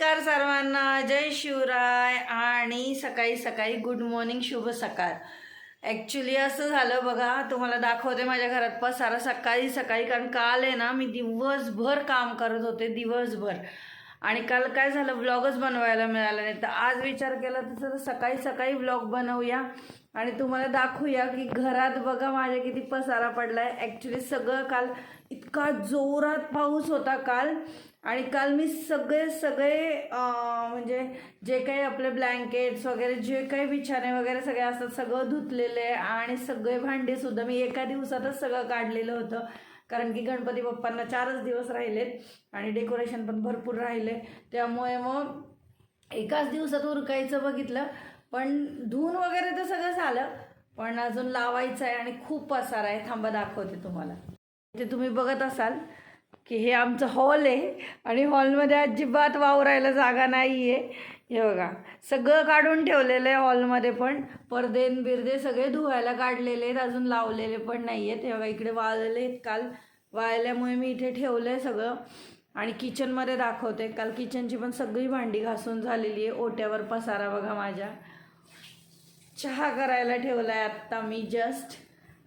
नमस्कार सर्वांना, जय शिवराय आणि सकाळी सकाळी गुड मॉर्निंग, शुभ सकाळ. ॲक्च्युली असं झालं बघा, तुम्हाला दाखवते माझ्या घरात पसारा सकाळी सकाळी. कारण काल आहे ना, मी दिवसभर काम करत होते दिवसभर, आणि काल काय झालं, व्लॉगच बनवायला मिळाला नाही. तर आज विचार केला तर सकाळी सकाळी व्लॉग बनवूया आणि तुम्हाला दाखवूया की घरात बघा माझ्या किती पसारा पडला आहे. ॲक्च्युली सगळं काल इतका जोरात पाऊस होता काल, आणि काल मी सगळे म्हणजे जे काही आपले ब्लँकेट्स वगैरे, जे काही बिछाने वगैरे सगळे असतात, सगळं धुतलेले आहे. आणि सगळे भांडेसुद्धा मी एका दिवसातच सगळं काढलेलं होतं. कारण की गणपती बाप्पांना 4च दिवस राहिलेत आणि डेकोरेशन पण भरपूर राहिले. त्यामुळे मग एकाच दिवसात उरकायचं बघितलं. पण धुवून वगैरे तर सगळं झालं, पण अजून लावायचं आहे आणि खूप पसारा आहे. थांबा दाखवते तुम्हाला. ते तुम्ही बघत असाल की हे आमचं हॉल आहे, आणि हॉलमध्ये अजिबात वावरायला जागा नाही आहे. हे बघा, सगळं काढून ठेवलेलं आहे हॉलमध्ये. पण पडदे बिरदे सगळे धुवायला काढलेले आहेत, अजून लावलेले पण नाही आहेत. हे बघा, इकडे वाळलेले आहेत, काल वाळल्यामुळे मी इथे ठेवलं आहे सगळं. आणि किचनमध्ये दाखवते. काल किचनची पण सगळी भांडी घासून झालेली आहे. ओट्यावर पसारा बघा माझ्या. चहा करायला ठेवला आहे आत्ता मी जस्ट,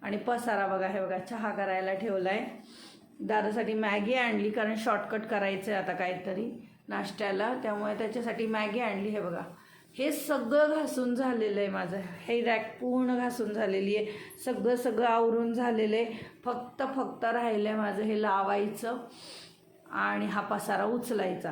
आणि पसारा बघा. हे बघा, चहा करायला ठेवला आहे. दादासाठी मॅगी आणली, कारण शॉर्टकट करायचं आहे आता काहीतरी नाश्त्याला, त्यामुळे त्याच्यासाठी मॅगी आणली. हे बघा, हे सगळं घासून झालेलं आहे माझं. हे रॅक पूर्ण घासून झालेली आहे. सगळं आवरून झालेलं आहे. फक्त राहिलं आहे माझं हे लावायचं आणि हा पसारा उचलायचा.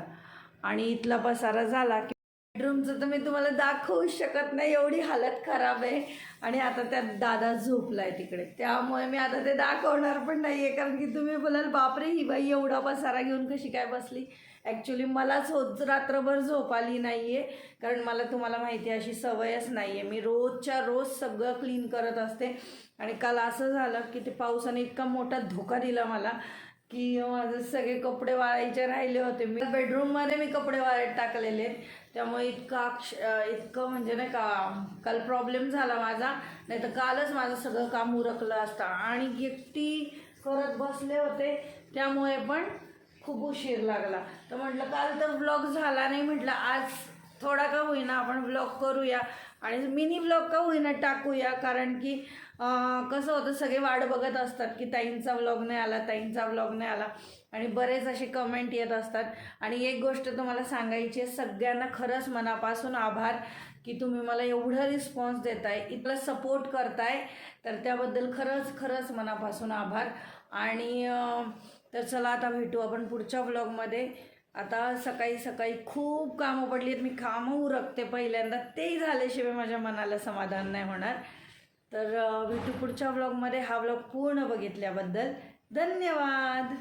आणि इथला पसारा झाला की बेडरूमचं तर मी तुम्हाला दाखवू शकत नाही, एवढी हालत खराब आहे. आणि आता त्यात दादा झोपलाय तिकडे, त्यामुळे मी आता ते दाखवणार पण नाही आहे. कारण की तुम्ही बोलाल, बापरे ही बाई एवढा पसारा घेऊन कशी काय बसली. ॲक्च्युली मलाच रात्रभर झोप आली नाही आहे, कारण मला तुम्हाला माहिती आहे अशी सवयच नाही आहे. मी रोजच्या रोज सगळं क्लीन करत असते. आणि काल असं झालं की ते पावसाने इतका मोठा धोका दिला मला की माझे सगळे कपडे वाळायचे राहिले होते. मी बेडरूममध्ये मी कपडे वाळत टाकलेले, त्यामुळे इतकं म्हणजे नाही का, काल प्रॉब्लेम झाला माझा. नाही तर कालच माझं सगळं काम उरकलं असतं. आणि एकटी करत बसले होते, त्यामुळे पण खूप उशीर लागला. तर म्हटलं काल तर व्लॉग झाला नाही, म्हटलं आज थोडा का होईना आपण व्लॉग करूया आणि मिनी व्लॉग का होईना टाकूया. कारण की कसं होतं, सगळे वाट बघत असतात की ताईंचा व्लॉग नाही आला, ताईंचा व्लॉग नाही आला, आणि बरेच असे कमेंट येत असतात. आणि एक गोष्ट तुम्हाला सांगायची आहे, सगळ्यांना खरंच मनापासून आभार की तुम्ही मला एवढं रिस्पॉन्स देताय, इतकं सपोर्ट करताय, तर त्याबद्दल खरंच मनापासून आभार. आणि तर चला आता भेटू आपण पुढच्या व्लॉगमध्ये. आता सकाळी सकाळी खूप कामं पडली आहेत, मी कामं उरकते पहिल्यांदा, ते झाल्याशिवाय माझ्या मनाला समाधान नाही होणार. तर भेटू पुढच्या व्लॉगमध्ये. हा व्लॉग पूर्ण बघितल्याबद्दल धन्यवाद.